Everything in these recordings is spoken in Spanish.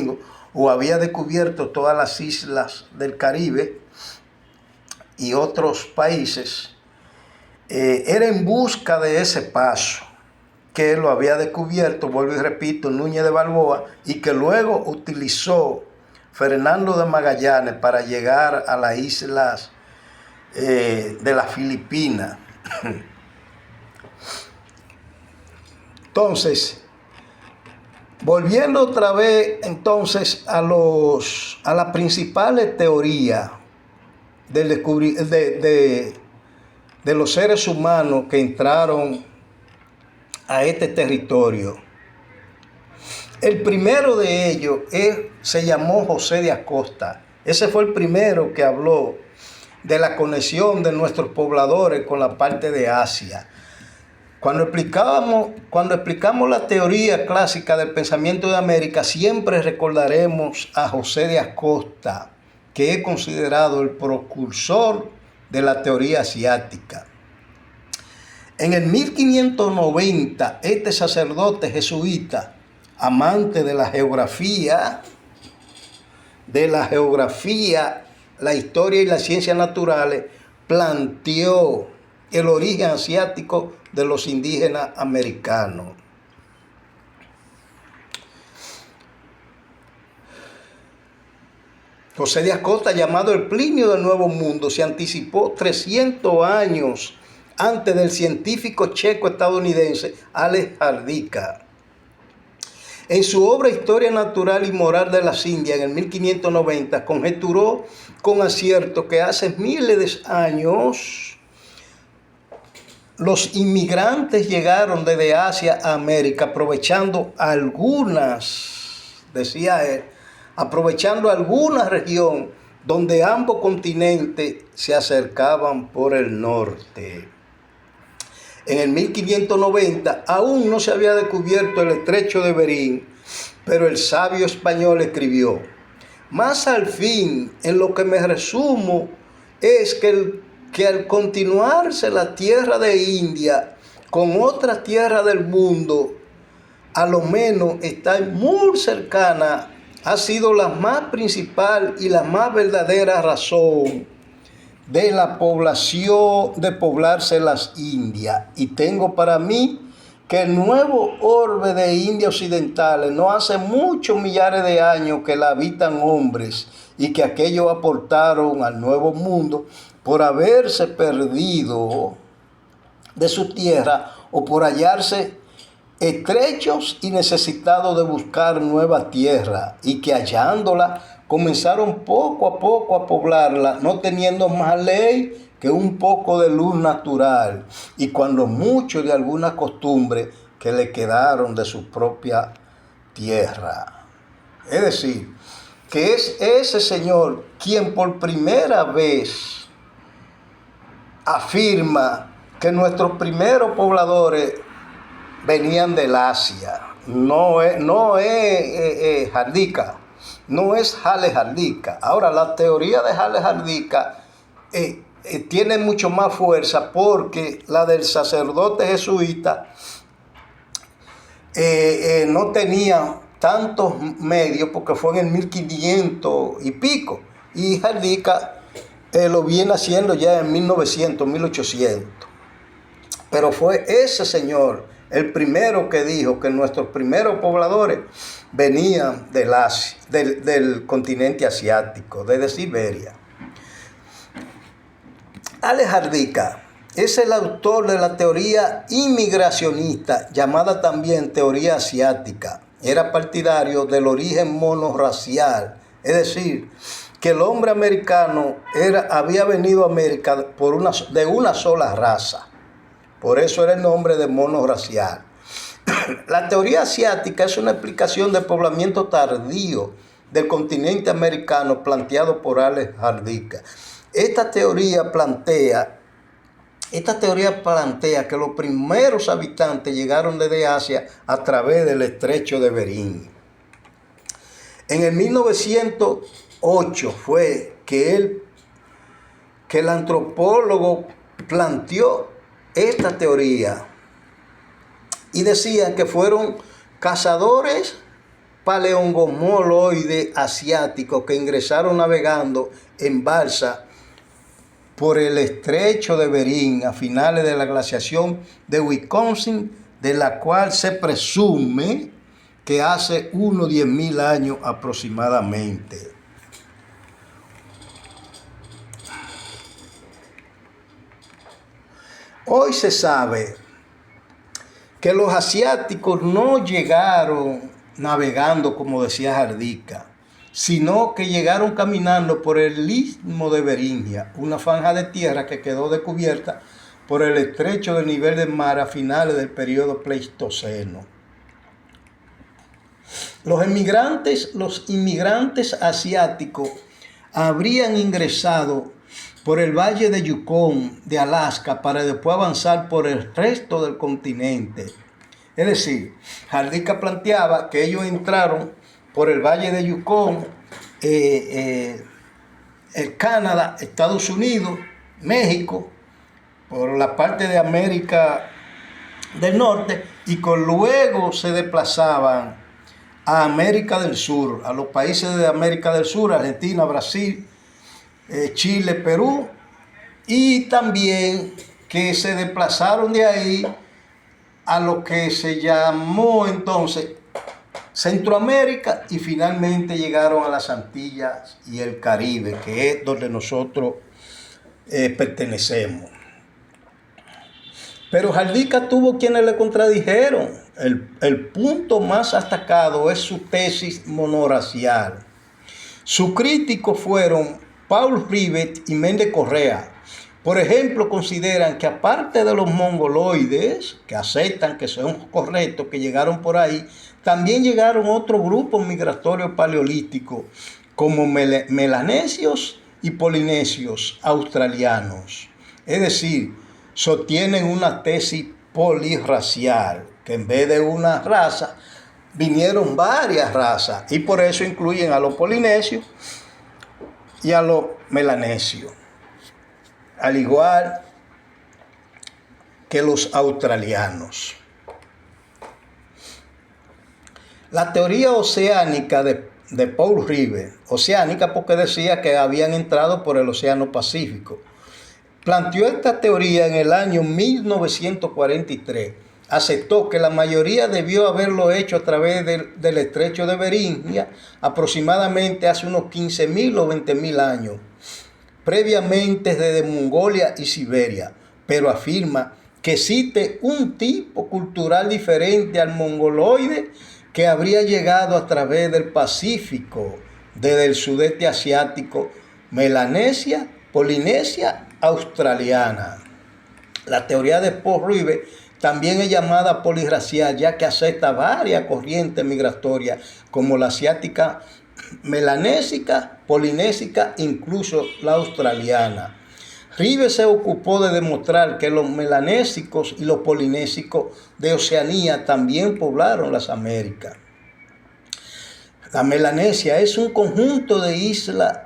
conmigo, o había descubierto todas las islas del Caribe y otros países, era en busca de ese paso que lo había descubierto, vuelvo y repito, Núñez de Balboa, y que luego utilizó Fernando de Magallanes para llegar a las islas de las Filipinas. Entonces, volviendo otra vez entonces a las principales teorías de los seres humanos que entraron a este territorio. El primero de ellos se llamó José de Acosta. Ese fue el primero que habló de la conexión de nuestros pobladores con la parte de Asia. Cuando explicamos la teoría clásica del pensamiento de América, siempre recordaremos a José de Acosta, que es considerado el precursor de la teoría asiática. En el 1590, este sacerdote jesuita, amante de la geografía, la historia y las ciencias naturales, planteó el origen asiático de los indígenas americanos. José de Acosta, llamado el Plinio del Nuevo Mundo, se anticipó 300 años antes del científico checo-estadounidense Alex Hrdlicka. En su obra Historia Natural y Moral de las Indias, en el 1590, conjeturó con acierto que hace miles de años los inmigrantes llegaron desde Asia a América, aprovechando alguna región donde ambos continentes se acercaban por el norte. En el 1590 aún no se había descubierto el estrecho de Bering, pero el sabio español escribió: más al fin, en lo que me resumo, es que al continuarse la tierra de India con otra tierra del mundo, a lo menos está muy cercana, ha sido la más principal y la más verdadera razón de la población, de poblarse las Indias. Y tengo para mí que el nuevo orbe de Indias occidentales no hace muchos millares de años que la habitan hombres, y que aquellos aportaron al nuevo mundo por haberse perdido de su tierra o por hallarse estrechos y necesitados de buscar nueva tierra, y que hallándola comenzaron poco a poco a poblarla, no teniendo más ley que un poco de luz natural, y cuando mucho de alguna costumbre que le quedaron de su propia tierra. Es decir, que es ese señor quien por primera vez afirma que nuestros primeros pobladores venían del Asia. No es Hrdlicka, no es Alex Hrdlicka. Ahora, la teoría de Alex Hrdlicka tiene mucho más fuerza, porque la del sacerdote jesuita no tenía tantos medios, porque fue en el 1500 y pico, y Hrdlicka lo viene haciendo ya en 1900, 1800. Pero fue ese señor el primero que dijo que nuestros primeros pobladores venían del continente asiático, desde Siberia. Alex Hrdlicka es el autor de la teoría inmigracionista, llamada también teoría asiática. Era partidario del origen monorracial, es decir, que el hombre americano había venido a América de una sola raza. Por eso era el nombre de monorracial. La teoría asiática es una explicación del poblamiento tardío del continente americano planteado por Alex Hrdlicka. Esta teoría plantea que los primeros habitantes llegaron desde Asia a través del estrecho de Bering. En el 1908 fue que el antropólogo planteó esta teoría, y decía que fueron cazadores paleomongoloides asiáticos que ingresaron navegando en balsa por el estrecho de Bering a finales de la glaciación de Wisconsin, de la cual se presume que hace unos 10.000 años aproximadamente. Hoy se sabe que los asiáticos no llegaron navegando, como decía Jardica, sino que llegaron caminando por el istmo de Beringia, una franja de tierra que quedó descubierta por el estrecho del nivel del mar a finales del periodo Pleistoceno. Los inmigrantes asiáticos habrían ingresado por el valle de Yukon de Alaska para después avanzar por el resto del continente. Es decir, Jardica planteaba que ellos entraron por el valle de Yukon, el Canadá, Estados Unidos, México, por la parte de América del Norte, y que luego se desplazaban a América del Sur, a los países de América del Sur, Argentina, Brasil, Chile, Perú, y también que se desplazaron de ahí a lo que se llamó entonces Centroamérica, y finalmente llegaron a las Antillas y el Caribe, que es donde nosotros pertenecemos. Pero Jardica tuvo quienes le contradijeron. El punto más destacado es su tesis monorracial. Sus críticos fueron Paul Rivet y Méndez Correa. Por ejemplo, consideran que aparte de los mongoloides, que aceptan que son correctos, que llegaron por ahí, también llegaron otros grupos migratorios paleolíticos, como melanesios y polinesios australianos. Es decir, sostienen una tesis polirracial, que en vez de una raza, vinieron varias razas, y por eso incluyen a los polinesios y a los melanesios, al igual que los australianos. La teoría oceánica de Paul Rivet, oceánica porque decía que habían entrado por el Océano Pacífico, planteó esta teoría en el año 1943. Aceptó que la mayoría debió haberlo hecho a través del estrecho de Beringia, aproximadamente hace unos 15.000 o 20.000 años, previamente desde Mongolia y Siberia, pero afirma que existe un tipo cultural diferente al mongoloide que habría llegado a través del Pacífico, desde el sudeste asiático, Melanesia, Polinesia australiana. La teoría de Paul Rivet también es llamada polirracial, ya que acepta varias corrientes migratorias, como la asiática, melanésica, polinésica, incluso la australiana. Rivet se ocupó de demostrar que los melanésicos y los polinésicos de Oceanía también poblaron las Américas. La Melanesia es un conjunto de islas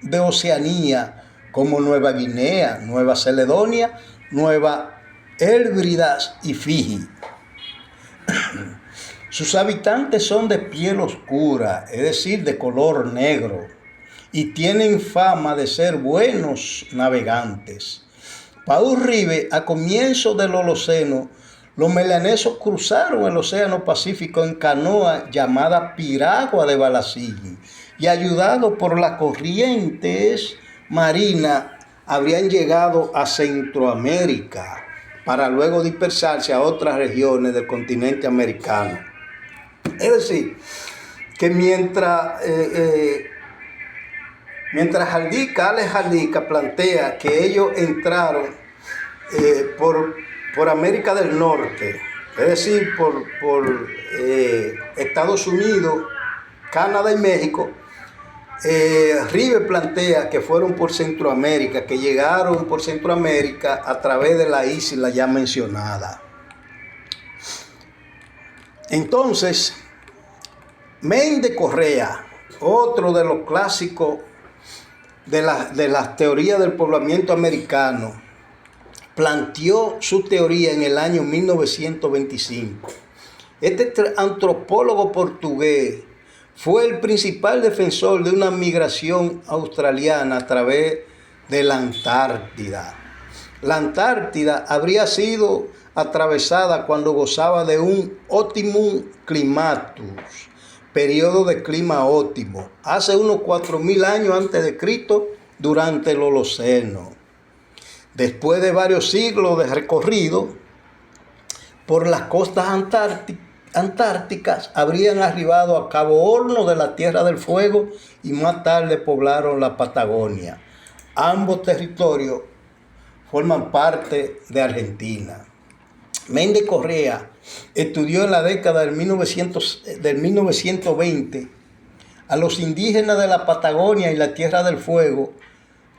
de Oceanía, como Nueva Guinea, Nueva Caledonia, Nueva Hébridas y Fiji. Sus habitantes son de piel oscura, es decir, de color negro, y tienen fama de ser buenos navegantes. Paul Rivet, a comienzos del Holoceno, los melanesos cruzaron el Océano Pacífico en canoa llamada piragua de Balasigui, y ayudados por las corrientes marinas habrían llegado a Centroamérica para luego dispersarse a otras regiones del continente americano. Es decir, que mientras Alex Jardica plantea que ellos entraron por América del Norte, es decir, por Estados Unidos, Canadá y México, Rivet plantea que fueron por Centroamérica, que llegaron por Centroamérica a través de la isla ya mencionada. Entonces, Méndez Correa, otro de los clásicos de las teorías del poblamiento americano, planteó su teoría en el año 1925. Este antropólogo portugués fue el principal defensor de una migración australiana a través de la Antártida. La Antártida habría sido atravesada cuando gozaba de un optimum climatus, periodo de clima óptimo, hace unos 4.000 años antes de Cristo, durante el Holoceno. Después de varios siglos de recorrido por las costas antárticas, habrían arribado a Cabo Horno de la Tierra del Fuego y más tarde poblaron la Patagonia. Ambos territorios forman parte de Argentina. Méndez Correa estudió en la década del 1920 a los indígenas de la Patagonia y la Tierra del Fuego,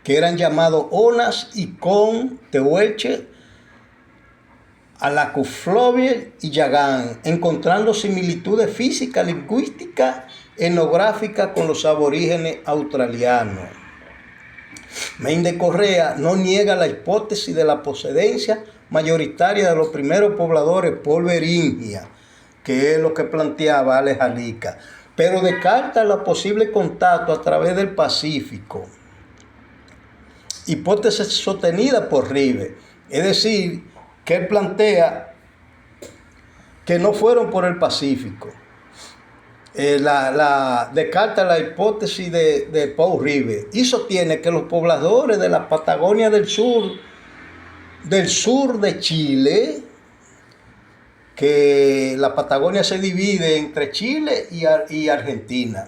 que eran llamados Onas y Con, Tehuelche, Alacuflovie y Yagán, encontrando similitudes físicas, lingüísticas, etnográficas con los aborígenes australianos. Méndez Correa no niega la hipótesis de la procedencia mayoritaria de los primeros pobladores por Beringia, que es lo que planteaba Alex Alica, pero descarta el posible contacto a través del Pacífico, hipótesis sostenida por Rive, es decir, que él plantea que no fueron por el Pacífico. Descarta la hipótesis de Paul Rive y sostiene que los pobladores de la Patagonia del sur de Chile, que la Patagonia se divide entre Chile y Argentina,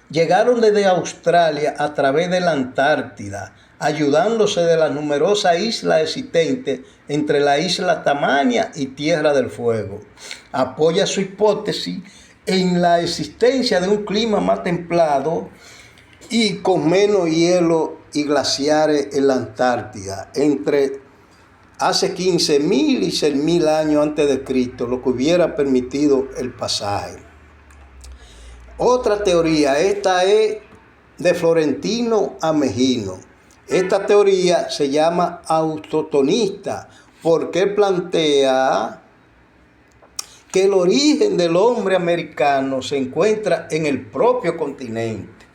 llegaron desde Australia a través de la Antártida, ayudándose de las numerosas islas existentes entre la isla Tasmania y Tierra del Fuego. Apoya su hipótesis en la existencia de un clima más templado y con menos hielo y glaciares en la Antártida, entre hace 15.000 y 6.000 años antes de Cristo, lo que hubiera permitido el pasaje. Otra teoría, esta es de Florentino Ameghino. Esta teoría se llama autotonista porque plantea que el origen del hombre americano se encuentra en el propio continente,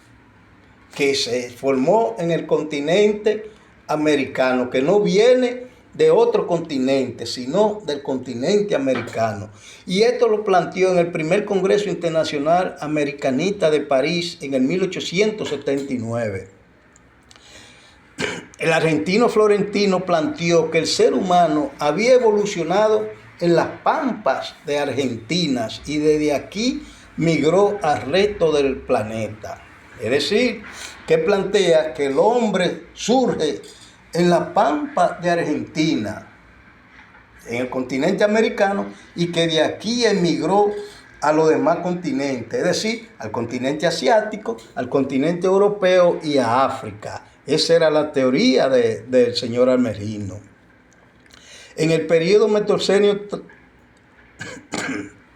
que se formó en el continente americano, que no viene de otro continente, sino del continente americano. Y esto lo planteó en el primer Congreso Internacional Americanista de París en el 1879. El argentino Florentino planteó que el ser humano había evolucionado en las pampas de Argentina y desde aquí migró al resto del planeta. Es decir, que plantea que el hombre surge en la pampa de Argentina, en el continente americano, y que de aquí emigró a los demás continentes, es decir, al continente asiático, al continente europeo y a África. Esa era la teoría del señor Ameghino. En el periodo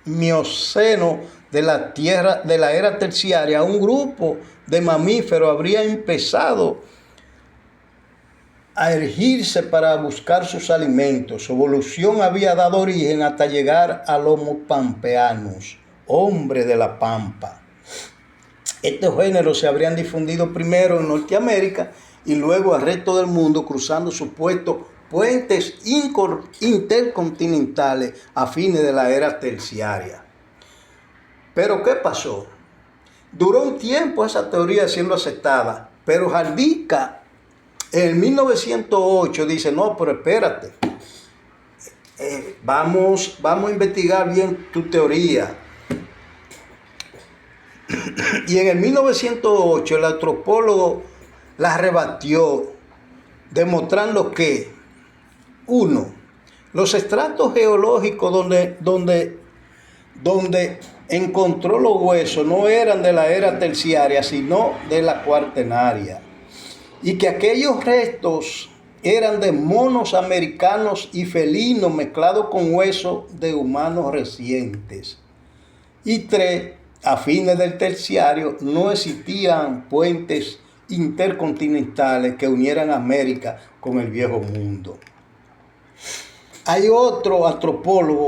Mioceno de la era terciaria, un grupo de mamíferos habría empezado a erigirse para buscar sus alimentos. Su evolución había dado origen hasta llegar al Homo pampeanus, hombre de la pampa. Estos géneros se habrían difundido primero en Norteamérica y luego al resto del mundo, cruzando supuestos puentes intercontinentales a fines de la era terciaria. Pero ¿qué pasó? Duró un tiempo esa teoría siendo aceptada, pero Jardica en 1908 dice, no, pero espérate, vamos a investigar bien tu teoría. Y en el 1908 el antropólogo la rebatió, demostrando que, uno, los estratos geológicos donde encontró los huesos no eran de la era terciaria, sino de la cuaternaria, y que aquellos restos eran de monos americanos y felinos mezclados con huesos de humanos recientes. Y tres, a fines del terciario no existían puentes intercontinentales que unieran América con el viejo mundo. Hay otro antropólogo